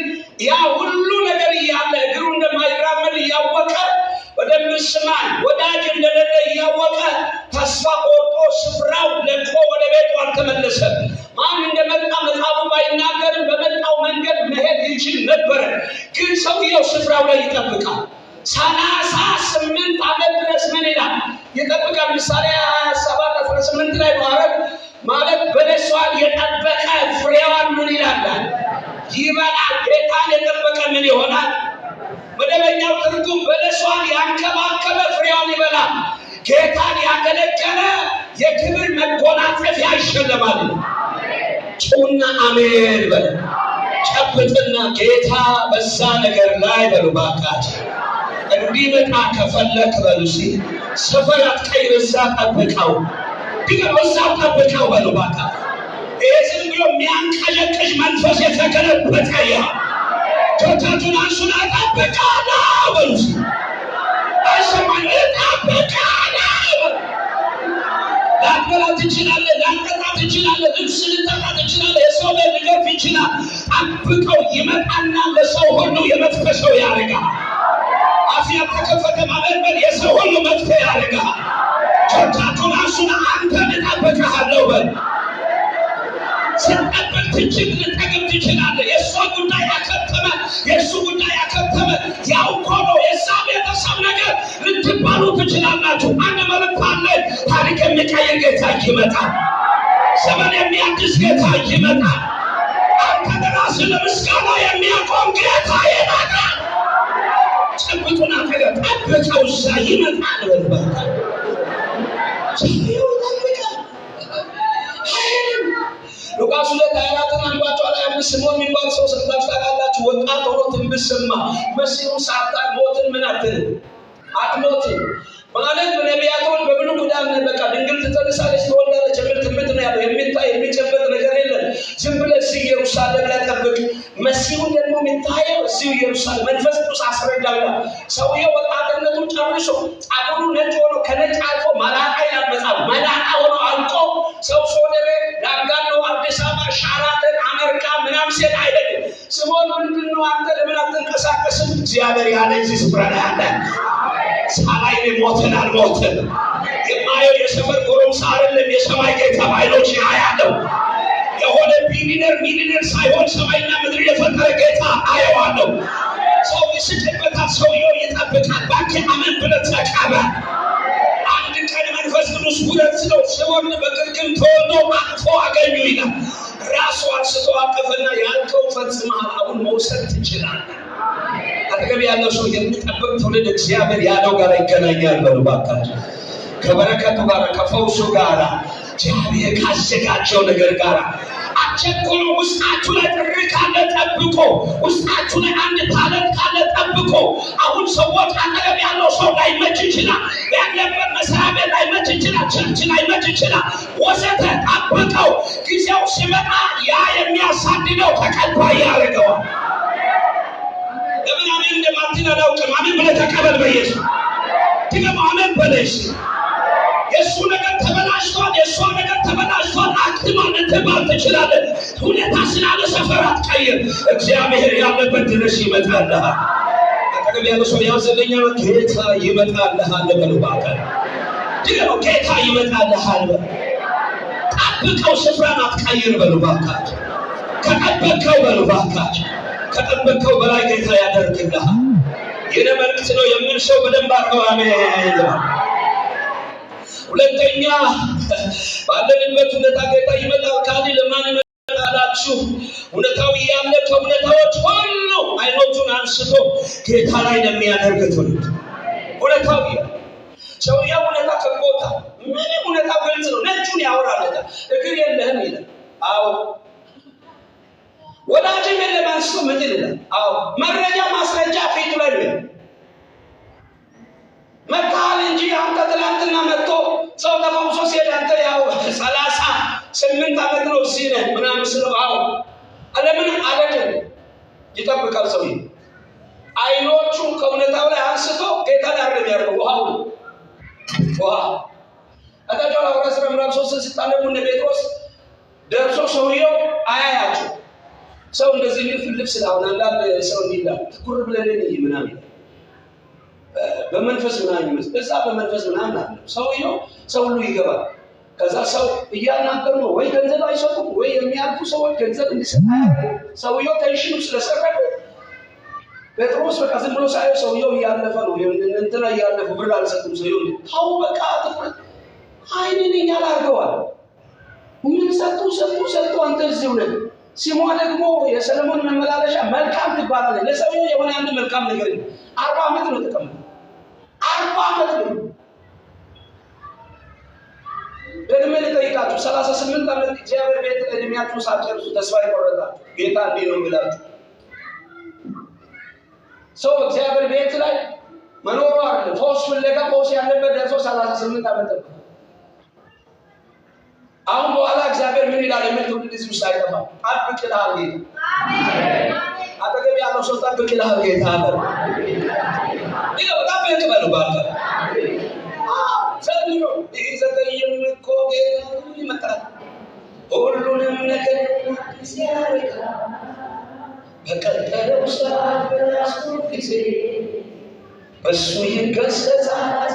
ያ ሁሉ ነገር እያለ እግሩ እንደማይራመድ እያወቀ በደንብ ስማኝ፣ ወዳጅ እንደሌለ እያወቀ ተስፋ ቆርጦ ስፍራው ለቆ ወደ ቤቱ አልተመለሰም። ማን እንደመጣ መጽሐፉ ባይናገርም በመጣው መንገድ መሄድ ይችል ነበር። ግን ሰውየው ስፍራው ላይ ይጠብቃል። 38 ዓመት ድረስ ምን ይላል? ይጠብቃል። ምሳሌ 27:18 ላይ ማለት በለሷን የጠበቀ ፍሬዋን ምን ይላል? ይበላል። ጌታን የጠበቀ ምን ይሆናል? መደበኛው ትርጉም በለሷን ያንከባከበ ፍሬዋን ይበላል። ጌታን ያገለገለ የክብር መጎናጸፊያ ይሸለማል። ጩና አሜን በል። ጨብጥና ጌታ በዛ ነገር ላይ በሉ እባካችሁ እንዲመጣ ከፈለክ በሉ ሰፈር አትቀይር፣ እዛ ጠብቀው። ድገም፣ እዛ ጠብቀው በሉ እባካችሁ። ይሄ ዝም ብሎ የሚያንቀዠቅዥ መንፈስ የተገለበጠ ያ ቶታቱን አንሱን እጠብቃለሁ በሉ። አይሰማኝ? እጠብቃለሁ። ላትበላ ትችላለህ፣ ላትጠጣ ትችላለህ፣ ልብስ ልጠጣ ትችላለህ፣ የሰው ቤት ሊገፍ ይችላል። ጠብቀው ይመጣና ለሰው ሁሉ የመፍትሄው ያደርጋል። አፍ ያልተከፈተ ማመንበል የሰው ሁሉ መፍትሄ ያደርጋል። ቶታቱን አንሱን አንተን እጠብቅሃለሁ በሉ። ስትጠብቅ ልጠግብ ትችላለህ። የእሷ ጉዳይ ያከተመ የእሱ ጉዳይ ያከተመ ያው እኮ ነው የእሷ ቤተሰብ ነገር ልትባሉ ትችላላችሁ። አንድ መልእክት አለ። ታሪክ የሚቀይር ጌታ ይመጣል። ዘመን የሚያድስ ጌታ ይመጣል። አንተ በራስህ ለምስጋና የሚያቆም ጌታ ይመጣል። ጨብጡና ጠብቀው፣ እዛ ይመጣል በልባታ ሉቃስ 2:24 አንባቸው ላይ ስምዖን የሚባል ሰው ሰምታችሁ ታውቃላችሁ? ወጣት ሆኖ ትንቢት ሰማ። መሲሁ ሳታውቅ ሞትን ምን አትሞትም ማለት በነቢያቶች በብሉይ ኪዳን በቃ ድንግል ትጸንሳለች ትወልዳለች የሚል ትንቢት ነው ያለው። የሚታይ የሚጨበጥ ነገር የለም። ዝም ብለህ እዚህ ኢየሩሳሌም ላይ ጠብቅ። መሲሁ ደግሞ የሚታየው እዚሁ ኢየሩሳሌም መንፈስ ቅዱስ አስረዳላ። ሰውየው ወጣትነቱን ጨርሶ ጸጉሩ ነጭ ሆኖ ከነጭ አልፎ መላጣ ያመጣል። መላጣ ሆኖ አልቆ ሰው ሶደሬ ላንጋኖ አዲስ አበባ ሻራተን አሜሪካ ምናምን ሴት አይደለም። ስምዖን ምንድነው አንተ ለምን አትንቀሳቀስም? እግዚአብሔር ያለ እዚህ ስፍራ ላይ አለ። ሳላይ ሞትን አልሞትን የማየው የሰፈር ጎረምሳ አይደለም፣ የሰማይ ጌታ ባይኖች ያያለው። የሆነ ሚሊነር ሳይሆን ሰማይና ምድር የፈጠረ ጌታ አየዋለሁ። ሰው ይስቅበታል፣ ሰውየው ይጠብቃል። ባንክ አመን ብለህ ተቀበል። አንድ ቀን መንፈስ ቅዱስ ሁለት ነው ስምዖን በግርግም ተወልዶ አቅፎ አገኙ ይላል። ራሱ አንስቶ አቀፈና ያልከው ፈጽመሃል፣ አሁን መውሰድ ትችላለህ። አጠገብ ያለው ሰው የሚጠብቅ ትውልድ እግዚአብሔር ያለው ጋር ይገናኛል በሉ እባካችሁ። ከበረከቱ ጋር ከፈውሱ ጋር እግዚአብሔር ካዘጋጀው ነገር ጋር አቸኩሎ ውስጣችሁ ላይ ጥሪ ካለ ጠብቆ፣ ውስጣችሁ ላይ አንድ ታለንት ካለ ጠብቆ። አሁን ሰዎች አጠገብ ያለው ሰው ላይመች ይችላል፣ ያለበት መስሪያ ቤት ላይመች ይችላል፣ ቸርች ላይመች ይችላል፣ ወዘተ ጠብቀው። ጊዜው ሲመጣ ያ የሚያሳድደው ተቀባይ ያደርገዋል። ለምን አሜን እንደማትል አላውቅም። አሜን ብለህ ተቀበል በኢየሱስ ድገም። አሜን በለሽ። የእሱ ነገር ተበላሽቷል፣ የእሷ ነገር ተበላሽቷል። አክትማን ትባል ትችላለህ። ሁኔታ ስላለ ሰፈር አትቀይር። እግዚአብሔር ያለበት ድረስ ይመጣልሃል። አጠገብ ያለው ሰው ያዘለኛ ጌታ ይመጣልሃል በሉ እባክህ። ድገም፣ ጌታ ይመጣልሃል በሉ። ጠብቀው፣ ስፍራን አትቀይር በሉ እባክህ። ከጠበቀው በሉ እባክህ፣ ከጠበቀው በላይ ጌታ ያደርግልሃል። የኔ መልእክት ነው የሚል ሰው በደንብ አድርጎ አሜን። ሁለተኛ ባለንበት ሁኔታ ጌታ ይመጣል ካለ ለማን ይመጣላችሁ? እውነታው ያለ ከእውነታዎች ሁሉ አይኖቹን አንስቶ ጌታ ላይ ለሚያደርግ ትውልድ እውነታው ሰውየው እውነታ ከቦታ ምንም እውነታ ግልጽ ነው። ነጩን ያወራለታል። እግር የለህም ይላል። አዎ ወዳጅም የለም አንስቶ ምን ይላል? አዎ መረጃ ማስረጃ ፊቱ ላይ ነው። መጣል እንጂ አንተ ትላንትና መጥቶ ሰው ተፈውሶ ሲሄድ አንተ ያው 38 ዓመት ነው እዚህ ነህ ምናምን ስለው አዎ ለምን አለደም ይጠብቃል ሰውዬ። አይኖቹ ከእውነታው ላይ አንስቶ ጌታ ላይ አረም ያደርገው ውሃ አታውቃለህ። ሐዋርያት ሥራ ምዕራፍ 3 ሲታነቡ እነ ጴጥሮስ ደርሶ ሰውየው አያያቸው። ሰው እንደዚህ ልፍልፍ ስለሆነ አንዳንድ ሰው እንዲላል ትኩር ብለን እንይ ምናምን በመንፈስ ምናምን ይመስል እዛ በመንፈስ ምናምን አለ ሰውየው ሰው ሁሉ ይገባል። ከዛ ሰው እያናገሩ ነው ወይ ገንዘብ አይሰጡም ወይ የሚያልፉ ሰዎች ገንዘብ እንዲሰጣ ሰውየው ቴንሽኑ ስለሰረቀ ጴጥሮስ በቃ ዝም ብሎ ሳይሆን ሰውየው እያለፈ ነው እንትና እያለፈ ብር አልሰጡም ሰውየው ታው በቃ ትኩረት አይኔን ያላርገዋል። ምን ሰጡ አንተ እዚሁ ነህ። ሲሟ ደግሞ የሰለሞን መመላለሻ መልካም ትባላለች። ለሰውየው የሆነ አንድ መልካም ነገር 40 ዓመት ነው ተቀምጦ 40 ዓመት ነው። ደግሜ ልጠይቃችሁ 38 ዓመት እግዚአብሔር ቤት እድሜያችሁ ሳትጨርሱ ተስፋ ይቆረጣችሁ ጌታ እንዲህ ነው የሚላችሁ። ሰው እግዚአብሔር ቤት ላይ መኖሩ አይደለም ፈውስ ፍለጋ ፈውስ ያለበት ደርሶ 38 ዓመት ነው። አሁን በኋላ እግዚአብሔር ምን ይላል የሚል ትውልድ እዚህ ውስጥ አይጠፋም። ጠብቅ ይልሃል ጌታ። አጠገብ ያለው ሰው ጠብቅ ይልሃል ጌታ አለ። ይሄ በጣም በቀበሉ ባለ ሰልዩ ይዘገይም እኮ ጌታ ይመጣል ሁሉንም ነገር ሲያደርግ በቀጠለው ሰዓት በራሱ ጊዜ በሱ ይገሰጻል።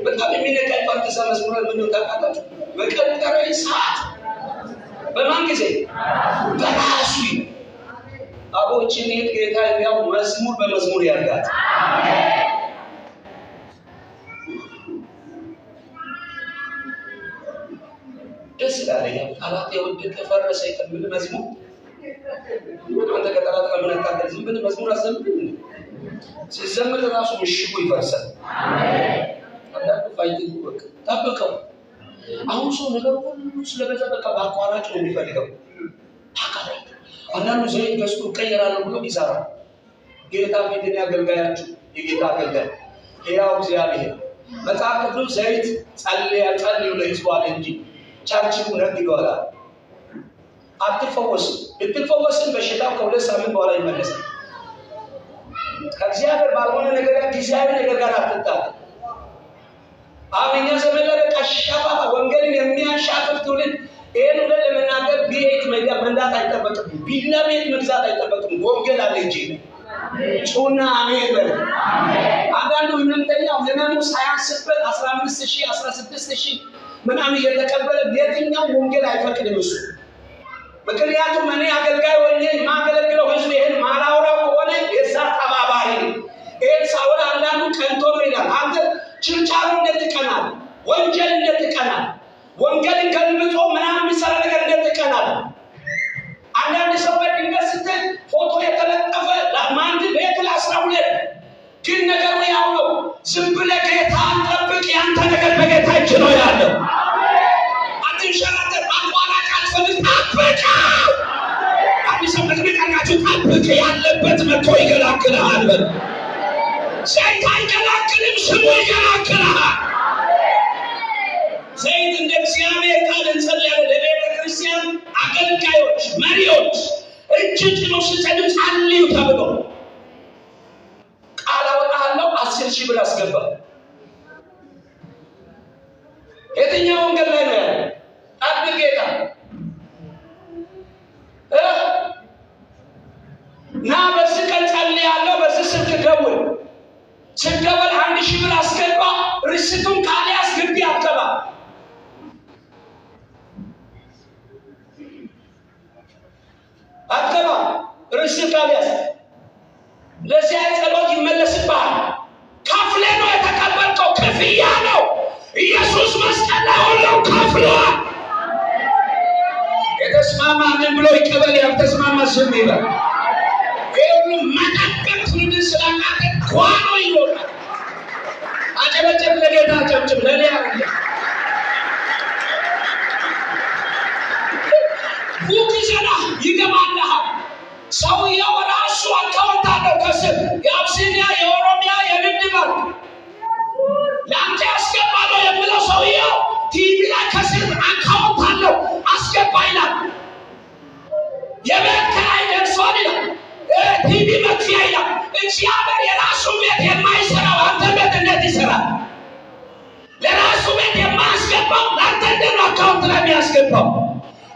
በጣም የሚነቀል ፓርቲሳ መዝሙር ምን ታውቃላችሁ? በቀጠለው ሰዓት በማን ጊዜ? በራሱ አቦችን ጌታ ያው መዝሙር በመዝሙር ያርጋት። ደስ ይላል። ቃላት የወደቀ ፈረሰ ይቀበል መዝሙር ምን አንተ ከጠላት ጋር ምን አታደርግ ዝም ብለህ መዝሙር አዘምር። ሲዘምር ራሱ ምሽጉ ይፈርሳል። አሜን። አንዳንዱ ፋይት ይወቅ ታበቀው። አሁን ሰው ነገር ሁሉ ስለበዛ በቃ በአቋራጭ ነው የሚፈልገው። አቋራጭ አንዳንዱ ዘይት ገዝቶ ቀየራለሁ ብሎ ይሰራል። ጌታ ፊትን ያገልጋያችሁ የጌታ አገልጋይ ያው እግዚአብሔር መጽሐፍ ቅዱስ ዘይት ጸልዩ ለሕዝቡ አለ እንጂ ቻርችው ነግ ይወራል። አትፈወስም። ብትፈወስም በሽታው ከሁለት ሳምንት በኋላ ይመለሳል። ከእግዚአብሔር ባልሆነ ነገር ጋር ጊዜያዊ ነገር ጋር አትጣጣ። አብኛ ዘመን ላይ በቃ ሻፋፋ ወንጌልን የሚያሻፍር ትውልድ ይሄን ወደ ለመናገር ቤት መንዳት አይጠበቅም። ቢላ ቤት መግዛት አይጠበቅም። ወንጌል አለ እንጂ ጩና አሜን በል። አንዳንዱ ህመምተኛው ህመሙ ሳያንስበት 15000 16000 ምናምን እየተቀበለ የትኛው ወንጌል አይፈቅድም እሱ። ምክንያቱም እኔ አገልጋይ ሆኜ የማገለግለው ህዝብ ይሄን ማላወራው ከሆነ የዛ ተባባሪ ይሄን ሳወራ አንዳንዱ ቀንቶ ነው ይላል። አንተ ችርቻሮ እንደትቀናል፣ ወንጀል እንደትቀናል፣ ወንጌልን ገልብጦ ምናምን የሚሰራ ነገር እንደትቀናል። አንዳንድ ሰው በድንገት ስትል ፎቶ የተለጠፈ ለማንድ ቤት ለ12 ግን ነገሩ ያው ነው። ዝም ብለህ ጌታን ጠብቅ። ያንተ ነገር በጌታ እጅ ነው ያለው። አትንሸራተት፣ አቋራጭ አትፈልግ፣ ጠብቅ። አዲስ ነገር ካላችሁ ጠብቅ። ያለበት መጥቶ ይገላግልሃል በል። ዘይት አይገላግልም፣ ስሙ ይገላግልሃል። ዘይት እንደ እግዚአብሔር ቃል እንጸልያለን። ለቤተ ክርስቲያን አገልጋዮች፣ መሪዎች እጅ ጥሎ ሲጸልዩ ጸልዩ ተብሎ ቃል አወጣለሁ 10,000 ብር አስገባ። የትኛው ወንጌል ላይ ነው ያለው? ጠብቅ ጌታ ና በዚህ ቀን ጸልያለሁ፣ በዚህ ስልክ ደውል። ስትደውል 1,000 ብር አስገባ። ርስቱን ካልያዝ ግቢ አትገባ። ርስት ካልያዝ ለዚያ ጸሎት ይመለስ ከፍሏል። የተስማማ ምን ብሎ ይቀበል? ያልተስማማ ዝም ይበል። ይሁሉ መጠበቅ ትውልድ ስላቃተ ጓኖ ይኖራል። አጨበጨብ ለጌታ ጨብጭብ ለሊያ ቡክዘና ይገባልሃል። ሰውየው ራሱ አካውንት አለው ከስር የአብሲኒያ የኦሮሚያ የንግድ ባንክ ለአንተ ያስገባለው የምለው ሰውየው ቲቪ ላይ ከስር አካውንት አለው አስገባ ይላል። የቤት ኪራይ ደርሷል ይላል። ቲቪ መክፈያ ይላል። እግዚአብሔር የራሱ ቤት የማይሰራው አንተ ቤት እንዴት ይሰራል? ለራሱ ቤት የማያስገባው ለአንተ እንዴት አካውንት ላይ የሚያስገባው?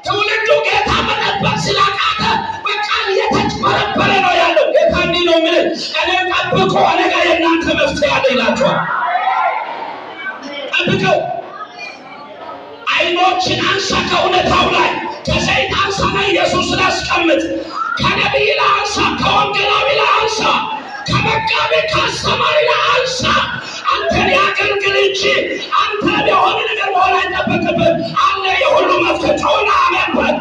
ትውልዱ ጌታ መጠበቅ ስላቃተ በቃል የተጭበረበረ ነው ያለው። ጌታ እንዲህ ነው የሚል እኔ ጠብቆ እኔ ጋር የእናንተ መፍትሄ አለ ይላቸዋል። ጠብቀው። አይኖችን አንሳ ከእውነታው ላይ ከሰይጣን አንሳ ላይ ኢየሱስ ላስቀምጥ። ከነቢይ ላይ አንሳ፣ ከወንጌላዊ ላይ አንሳ፣ ከመጋቢ ከአስተማሪ ላይ አንሳ። አንተን ያገልግል እንጂ አንተ የሆነ ነገር መሆን አይጠበቅብህ። አለ የሁሉ መፍትሄውን አመንበት።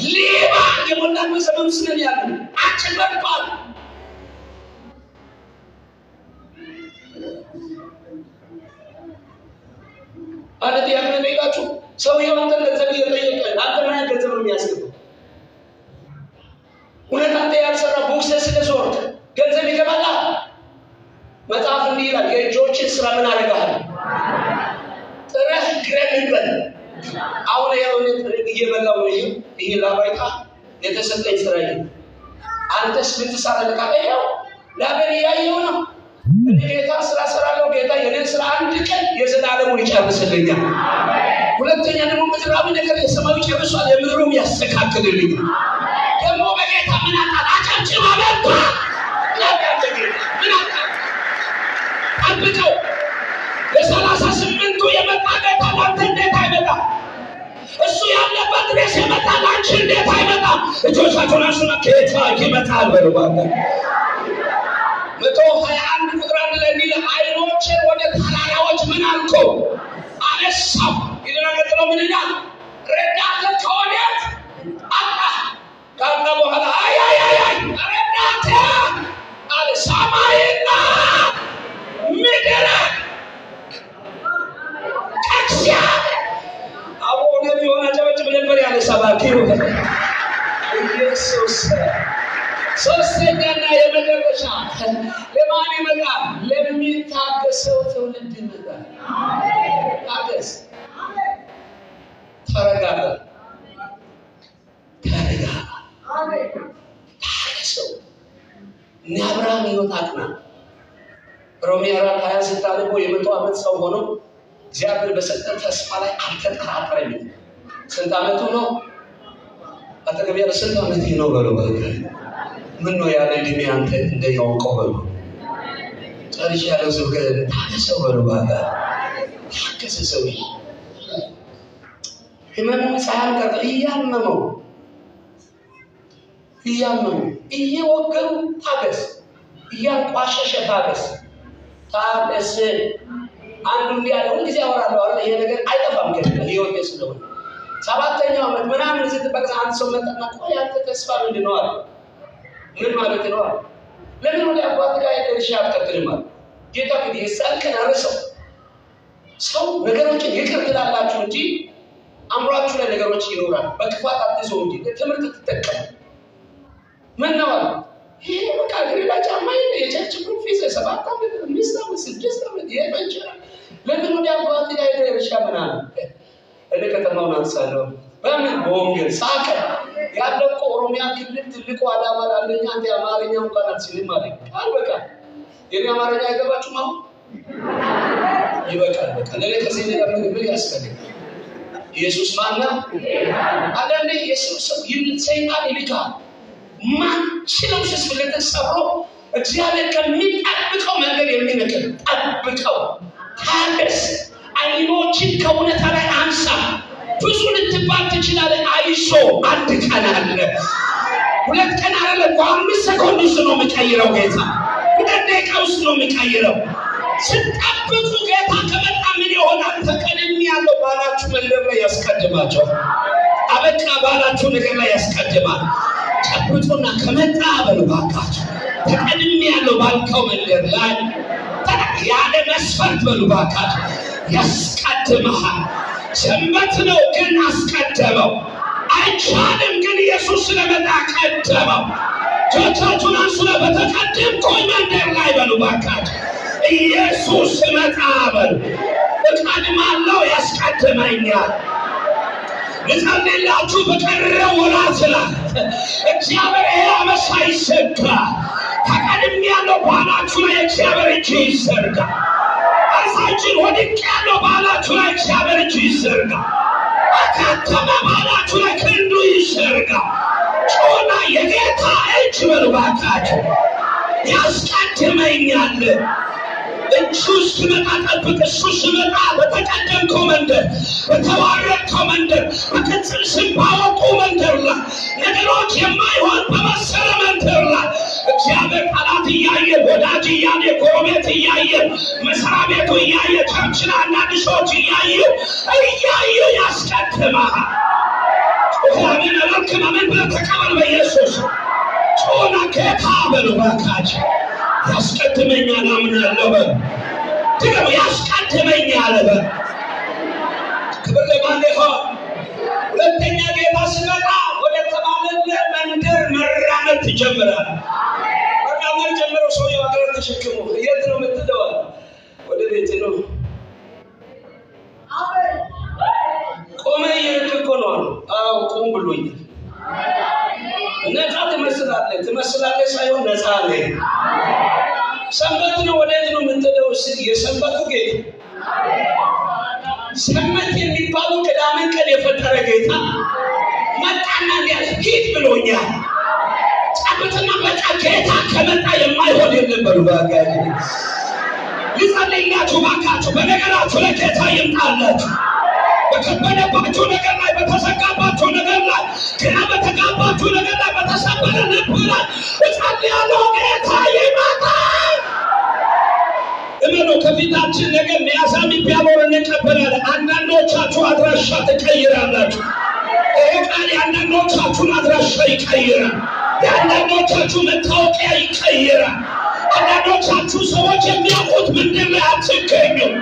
ሌባ የሞላበት ዘመን ስለን ያለ አጭበርባሪ ማለት ያመነጋችሁ ሰውየው አንተ ገንዘብ እየጠየቀ አንተ ምን አይነት ገንዘብ ነው የሚያስገባው? እውነት አንተ ያልሰራ ቦክስ ስለዞርክ ገንዘብ ይገባል? መጽሐፍ እንዲህ ይላል የእጆችን ስራ ምን አደረጋል? ጥረህ ግረህ ይበል። አሁን የሆነ እየበላው ነው ይሄ ላባይታ የተሰጠኝ ስራ ይሄ አንተስ ልትሰራ ለካበየው ለአገር ያየው ነው። ጌታ ስራ ሰራለው። ጌታ የኔን ስራ አንድ ቀን የዘላለሙን ይጨርስልኛል። ሁለተኛ ደግሞ ምድራዊ ነገር የሰማዩ ጨርሷል፣ የምድሩም ያስተካክልልኛል። ደግሞ በጌታ ምን አጣል አጫጭማ በባ ጠብቀው። የ38ቱ የመጣ ጌታ ላንተ እንዴት አይመጣም? እሱ ያለበት ድረስ የመጣ ላንቺ እንዴት አይመጣም? እጆቻችሁን አንሱና ጌታ ይመጣል በሉ። 121 ቁጥር 1 ላይ እንዲህ አይኖቼን ወደ ተራራዎች ምን አልከው አነሳው ይልና ቀጥሎ ምን ይላል? ረዳት ከወዴት አጣ ካለ በኋላ አይ ረዳት አለ ሰማይና ምድር ከእግዚአብሔር አሁን የሚሆን አጨበጭብ ነበር ያለ ሰባኪው ኢየሱስ። ሶስተኛና የመጨረሻ ለማን ይመጣል? ለሚታገሰው ትውልድ ይመጣል። ታገስ፣ ተረጋጋ፣ ታገሰው። እነ አብርሃም ሕይወት አቅና ሮሜ 4:20 ስታነቡ የ100 ዓመት ሰው ሆኖ እግዚአብሔር በሰጠን ተስፋ ላይ አልተጠራጠረም። ስንት ዓመቱ ነው? አጠገብ ያለ ስንት ዓመት ነው በለው። ምን ነው ያለ እድሜ አንተ እንደያውቀው በሉ። ጨርሼ ያለው ሰው ታገሰው በሉ። ታገሰ ሰው ህመሙ ሳያልቅ እያመመው እየወገሩ ታገስ፣ እያንቋሸሸ ታገስ። አንዱ እንዲያለ ሁሉ ጊዜ አወራለሁ አይደል? ይሄ ነገር አይጠፋም ከህይወት ስለሆነ 7ኛው ዓመት ምናምን ስትበቃ አንድ ሰው መጣና ቆይ አንተ ተስፋ ምንድን ነው አለ። ምን ማለት ነው? ለምን ወደ አባት ጋር እርሻ አትቀጥልም? ጌታ ግን የሳልከን አረሰው ሰው ነገሮችን ይቅር ትላላችሁ እንጂ አምሯችሁ ላይ ነገሮች ይኖራል። በክፋት አትዘው እንጂ ትምህርት ትጠቀሙ። ምን ነው ይሄ በቃ ግሬዳ ጫማ የቸርች ፕሮፌሰር 7 ዓመት 5 ዓመት 6 ዓመት የበንቻ ለምን ወደ አባት ጋር እርሻ ምናምን እኔ ከተማውን አንሳለሁ በምን በወንጌል ሳቀ ያለው ኦሮሚያ ክልል ትልቁ አዳማ አለኛ አንተ አማርኛ እንኳን አትችልም ማለት ቃል በቃ የኔ አማርኛ አይገባችሁም? አሁን ይበቃል። በቃ ለኔ ከዚህ ነገር ምን ያስፈልጋል? ኢየሱስ ማን ነው? አንዳንዴ ኢየሱስ ሰይጣን ይልካል። ማን ሲለውስ ስለተሰብሮ እግዚአብሔር ከሚጠብቀው መንገድ የሚነቅል ጠብቀው። ታገስ። አይኖችን ከእውነታ ላይ አንሳ። ብዙ ልትባል ትችላለህ። አይዞ አንድ ቀን አለ፣ 2 ቀን አይደለም፣ 5 ሰኮንድ ውስጥ ነው የሚቀይረው ጌታ። 2 ደቂቃ ውስጥ ነው የሚቀይረው። ስትጠብቁ ጌታ ከመጣ ምን ይሆናል? ተቀድሜ ያለው ባላችሁ መንደር ላይ ያስቀድማቸው። አበቃ ባላችሁ ነገር ላይ ያስቀድማል። ጠብቁና ከመጣ በሉ ባካችሁ ተቀድሜ ያለው ባልከው መንደር ላይ ያለ መስፈርት በሉ ባካችሁ ያስቀድምሃል። ሰንበት ነው ግን አስቀደመው። አይቻልም ግን ኢየሱስ ስለመጣ ቀደመው። ጆቻችሁን አንሱና በተቀደምኩኝ መንደር ላይ በሉ ባካችሁ ኢየሱስ ሲመጣ በሉ እቀድማለሁ፣ ያስቀድመኛል። ልጸልይላችሁ በቀረው ወራት ላይ እግዚአብሔር ዓመት ሳይዘጋ ተቀድሜያለሁ ባላችሁ ላይ እግዚአብሔር እጅ ይዘርጋ። ራሳችን ወድቄያለሁ ባላችሁ ላይ እግዚአብሔር እጅ ይዘርጋ። አካተመ ባላችሁ ላይ ክንዱ ይዘርጋ። ጮና የጌታ እጅ በሉ ባካችሁ ያስቀድመኛል። እሱ እስኪመጣ ጠብቅ። እሱ ሲመጣ በተቀደምከው መንደር፣ በተባረከው መንደር፣ በቅጽል ስም ባወጡ መንደር ላይ ነገሮች የማይሆን በመሰለ መንደር ላይ እግዚአብሔር ጠላት እያየ ወዳጅ እያየ ጎረቤት እያየ መስሪያ ቤቱ እያየ ቸርችን አንዳንድ ሰዎች እያዩ ያስቀድምሃል። አሜን አላልክም? አሜን ብለህ ተቀበል በኢየሱስ ጮና ጌታ በሉ እባካችሁ ያስቀድመኛል አምናለሁ በሉ። ደግሞ ያስቀድመኛል በሉ። ክብር ለማን ይሁን? ሁለተኛ ጌታ ሲመጣ ወደ ተባለልህ መንደር መራመድ ትጀምራለህ። መራመድ ጀምሮ ሰውየው አገር ተሸክሞ የት ነው የምትለው? ወደ ቤት ነው። ቆመ እየሄድክ እኮ ነው አሉ። አዎ ቁም ብሎኛል። ነፃ ትመስላለህ ሳይሆን ነፃ ነህ። ሰንበት ነው። ወዴት ነው የምትለው? የሰንበቱ ጌታ ሰንበት የሚባለው ቅዳሜን ቀን የፈጠረ ጌታ መጣና ሂድ ብሎኛል። ጸብትና በቃ ጌታ ከመጣ የማይሆን የለም በሉ። ባካችሁ ልጸልይላችሁ ባካችሁ በነገራችሁ ላይ ጌታ ይምጣላችሁ። በከበደባችሁ ነገር ላይ፣ በተዘጋባችሁ ነገር ላይ፣ ግራ በተጋባችሁ ነገር ላይ፣ በተሰበረ ልብ ላይ እጸልያለሁ ጌታ ይመጣል። እመኑ ከፊታችን ነገር ሚያሳሚ ቢያኖር እንቀበላለን። አንዳንዶቻችሁ አድራሻ ትቀይራላችሁ። ይሄ ቃል የአንዳንዶቻችሁን አድራሻ ይቀይራል። የአንዳንዶቻችሁ መታወቂያ ይቀይራል። አንዳንዶቻችሁ ሰዎች የሚያውቁት መንደር ላይ አትገኙም።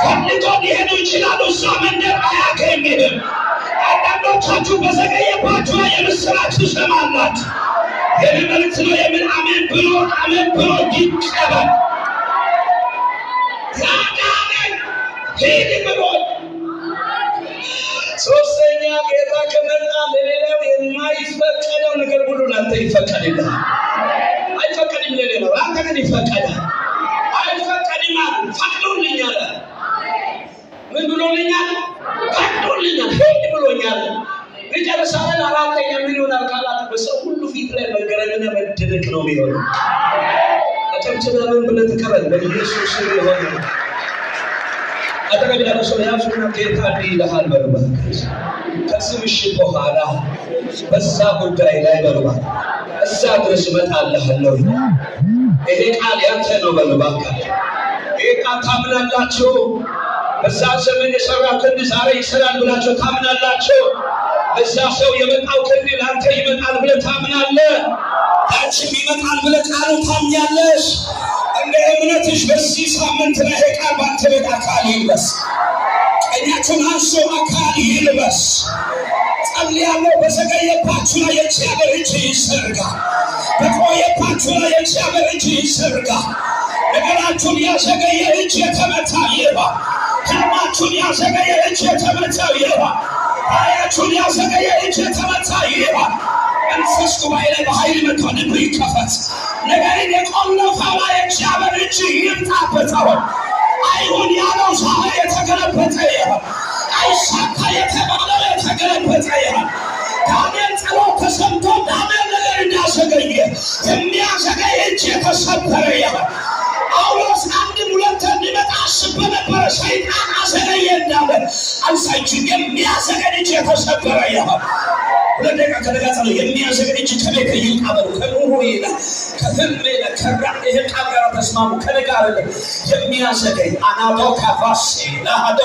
ፈልገው ሊሄዱ ይችላሉ፣ እሷ መንደር አያገኝህም። አንዳንዶቻችሁ በዘገየባችሁ ላይ የምስራች ትሰማላችሁ። የምን መልእክት ነው? የምን አሜን ብሎ ይቀበል። ያዳነን ሂድ ብሎ ሶስተኛ ጌታ ከመጣ ለሌላው የማይፈቀደው ነገር ሁሉ ላንተ ይፈቀድልሃል። አይፈቀድም ለሌላው፣ ላንተ ግን ይፈቀዳል። አይፈቀድም አሉ ፈቅዶልኛል። ምን ብሎልኛል? ፈቅዶልኛል። ሂድ ብሎኛል። መጨረሻውን አራተኛ ምን ይሆናል ካላት በሰው ሁሉ ፊት ላይ መገረምና መደነቅ ነው የሚሆነው። አጨብጭበህ ምን ብለህ ተቀበል በኢየሱስ ስም ይሆን። አጠገብ ያለው ሰው ያዙና ጌታ እንዲህ ይልሃል በሉ እባክህ። ከዚህ ምሽት በኋላ በዛ ጉዳይ ላይ በሉ እባክህ እዛ ድረስ እመጣልሃለሁ። ይሄ ቃል ያንተ ነው በሉ እባክህ። ይሄ ቃል ታምናላችሁ? በዛ ዘመን የሰራው ክንድ ዛሬ ይሰራል ብላችሁ ታምናላችሁ? በዛ ሰው የመጣው ክንድ ለአንተ ይመጣል ብለህ ታምናለህ? አንቺም ይመጣል ብለህ ቃሉ ታምኛለሽ? እንደ እምነትሽ በዚህ ሳምንት ላይ ቃል ባንተ ቤት አካል ይልበስ። ቀኛችሁን አንሱ፣ አካል ይልበስ። ጸልያለሁ። በዘገየባችሁ ላይ የእግዚአብሔር እጅ ይዘርጋ። በቆየባችሁ ላይ የእግዚአብሔር እጅ ይዘርጋ። ነገራችሁን ያዘገየ እጅ የተመታ ይሁን። ሕልማችሁን ያዘገየ እጅ የተመታ ይሁን። ራእያችሁን ያዘገየ እጅ የተመታ ይሁን። መንፈስ ጉባኤ ላይ በኃይል መጥቶ ልቡ ይከፈት። ነገርን የቆለፈው ላይ እግዚአብሔር እጅ ይምጣበት። አሁን አይሁን ያለው ዛሬ የተገለበጠ ይሁን። አይሳካ የተባለው የተገለበጠ ይሁን። ዳንኤል ጸሎት ተሰምቶ ዳንኤል ነገር እንዳዘገየ የሚያዘገይ እጅ የተሰበረ ይሁን። ጳውሎስ አንድም ሁለት እንዲመጣ አስቦ ነበረ፣ ሰይጣን አዘገየ እንዳለ አንሳችን የሚያዘገይ እጅ የተሰበረ ይሁን። ለደቂቃ ከደጋጸ ነው የሚያዘግ እጅ ከቤት ይውጣ በሉ። ከኑሮ ይላል ከህልሜ ከራህ ይሄ ቃል ጋር ተስማሙ። ከነጋር የሚያዘገኝ አናዶ ካፋስ ለሃዶ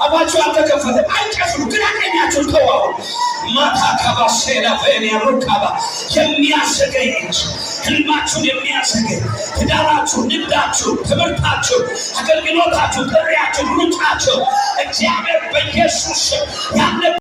አባችሁ አልተከፈተም። አይጨፍሩ ግን አቀኛችሁ ተዋው ማታ ካባስ ለፈኔ ሩካባ የሚያዘገኝ ህልማችሁን የሚያዘገኝ ትዳራችሁ፣ ንግዳችሁ፣ ትምህርታችሁ፣ አገልግሎታችሁ፣ ጥሪያችሁ፣ ሩጫችሁ እግዚአብሔር በኢየሱስ ያለ